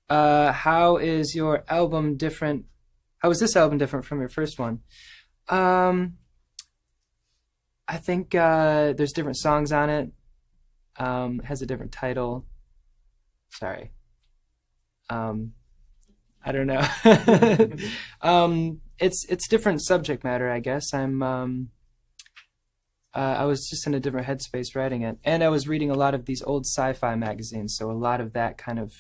How is your album different? How is this album different from your first one? Um, I think there's different songs on it. It has a different title. Sorry. Um, I don't know. It's different subject matter, I guess. I was just in a different headspace writing it, and I was reading a lot of these old sci-fi magazines, so a lot of that kind of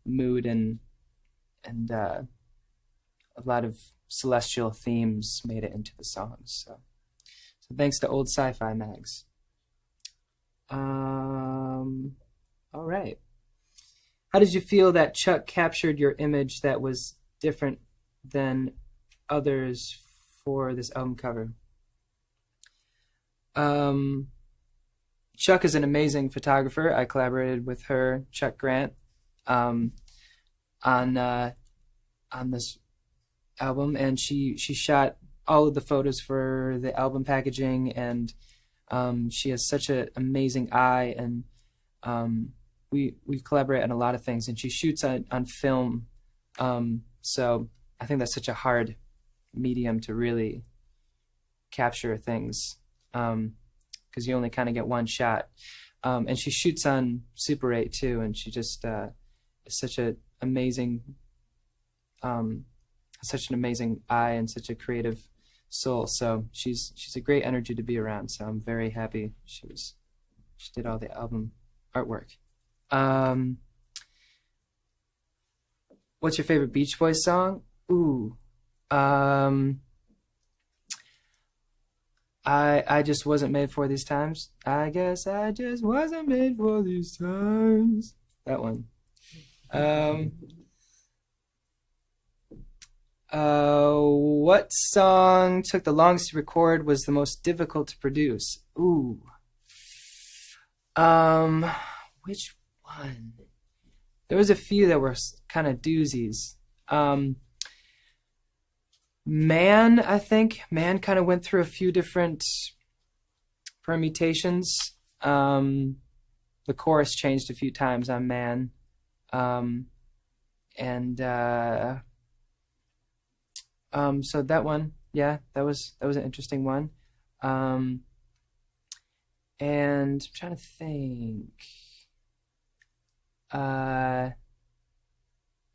mood and a lot of celestial themes made it into the songs. So thanks to old sci-fi mags. All right. How did you feel that Chuck captured your image that was different than others for this album cover? Chuck is an amazing photographer. I collaborated with her, Chuck Grant, um, on this album, and she shot all of the photos for the album packaging, and she has such an amazing eye, and we collaborate on a lot of things, and she shoots on film, so I think that's such a hard medium to really capture things, because you only kind of get one shot, and she shoots on Super 8 too, and she just is such an amazing eye and such a creative soul. So she's a great energy to be around. So I'm very happy she did all the album artwork. What's your favorite Beach Boys song? Ooh, I just wasn't made for these times. I guess I just wasn't made for these times. That one. What song took the longest to record, was the most difficult to produce? Ooh. Which one? There was a few that were kind of doozies. Man, I think. Man kind of went through a few different permutations. The chorus changed a few times on Man. So that one, yeah, that was an interesting one. And I'm trying to think.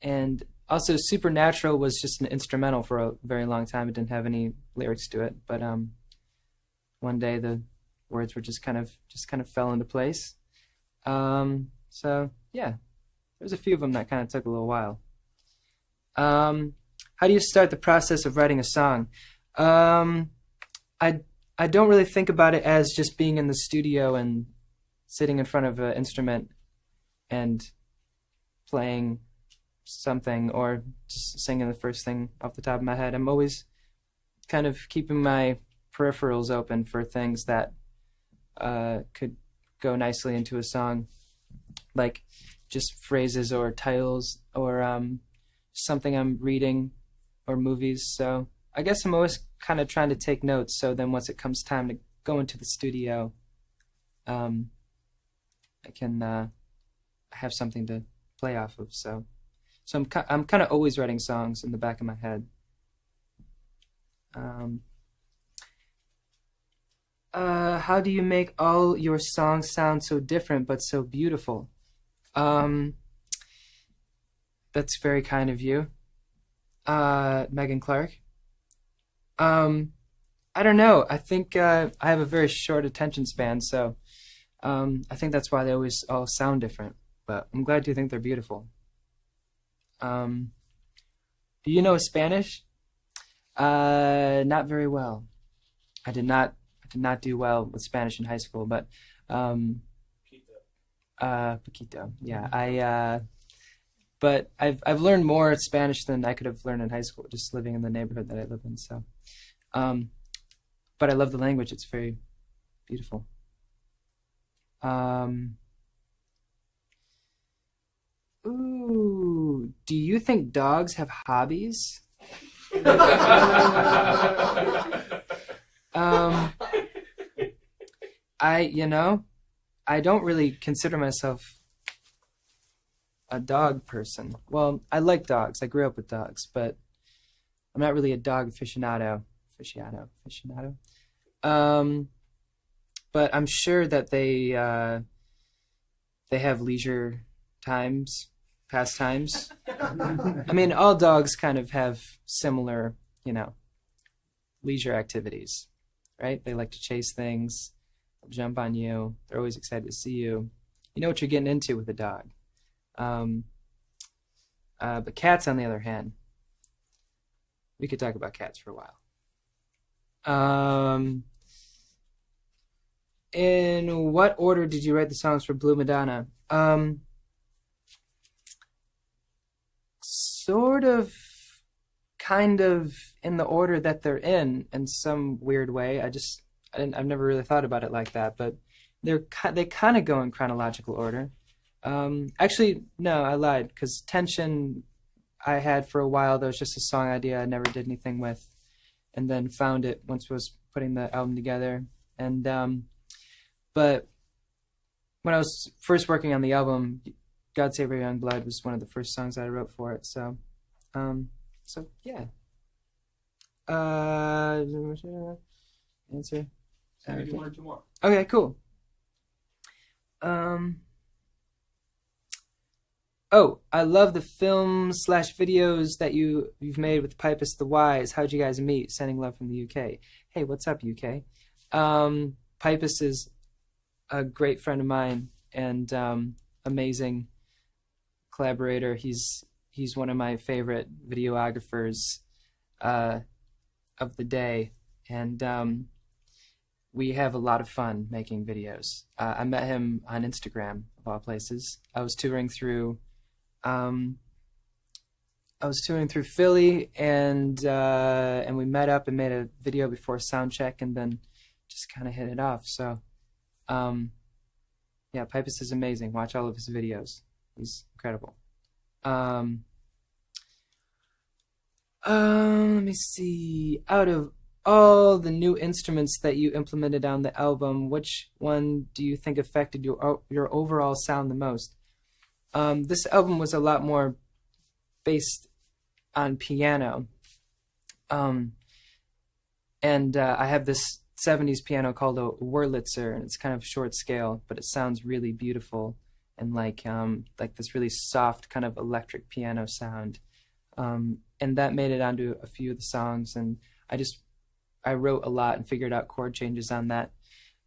And also Supernatural was just an instrumental for a very long time. It didn't have any lyrics to it, but one day the words were just kind of fell into place. So yeah, there's a few of them that kind of took a little while. How do you start the process of writing a song? I don't really think about it as just being in the studio and sitting in front of an instrument and playing something or just singing the first thing off the top of my head. I'm always kind of keeping my peripherals open for things that could go nicely into a song, like just phrases or titles or something I'm reading or movies. So I guess I'm always kind of trying to take notes, so then once it comes time to go into the studio, I can have something to play off of. So I'm kind of always writing songs in the back of my head. How do you make all your songs sound so different but so beautiful? That's very kind of you, Megan Clark. I don't know. I think I have a very short attention span, so I think that's why they always all sound different. But I'm glad you think they're beautiful. Do you know Spanish? Not very well. I did not do well with Spanish in high school, but poquito. Yeah, but I've learned more Spanish than I could have learned in high school, just living in the neighborhood that I live in. So, but I love the language. It's very beautiful. Ooh, do you think dogs have hobbies? I don't really consider myself a dog person. Well, I like dogs. I grew up with dogs, but I'm not really a dog aficionado. Aficionado. Um, but I'm sure that they have leisure times, pastimes. I mean, all dogs kind of have similar, leisure activities, right? They like to chase things, jump on you. They're always excited to see you. You know what you're getting into with a dog. Um, but cats, on the other hand, we could talk about cats for a while. In what order did you write the songs for Blue Madonna? Sort of, kind of in the order that they're in some weird way. I've never really thought about it like that, but they kind of go in chronological order. Actually, no, I lied, because Tension I had for a while. That was just a song idea I never did anything with, and then found it once I was putting the album together. And but when I was first working on the album, God Save Our Young Blood was one of the first songs I wrote for it. So yeah. Answer. Maybe one or two more. Okay, cool. Oh, I love the films / videos that you've made with Pipus the Wise. How'd you guys meet? Sending love from the UK. Hey, what's up, UK? Pipus is a great friend of mine and amazing collaborator. He's one of my favorite videographers of the day, and we have a lot of fun making videos. I met him on Instagram, of all places. I was touring through Philly, and we met up and made a video before sound check, and then just kind of hit it off. So, yeah, Pipus is amazing. Watch all of his videos. He's incredible. Let me see. Out of all the new instruments that you implemented on the album, which one do you think affected your overall sound the most? This album was a lot more based on piano. And I have this 70s piano called a Wurlitzer, and it's kind of short scale, but it sounds really beautiful and like this really soft kind of electric piano sound. And that made it onto a few of the songs, and I wrote a lot and figured out chord changes on that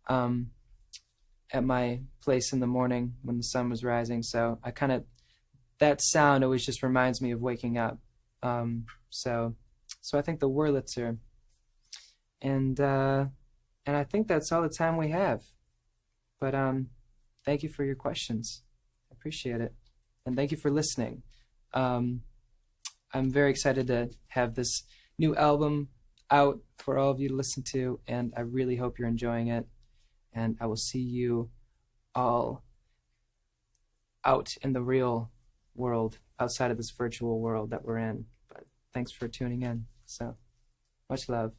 at my place in the morning when the sun was rising. So that sound always just reminds me of waking up. So I think the Wurlitzer, and I think that's all the time we have. But thank you for your questions. I appreciate it, and thank you for listening. I'm very excited to have this new album out for all of you to listen to, and I really hope you're enjoying it. And I will see you all out in the real world, outside of this virtual world that we're in. But thanks for tuning in. So much love.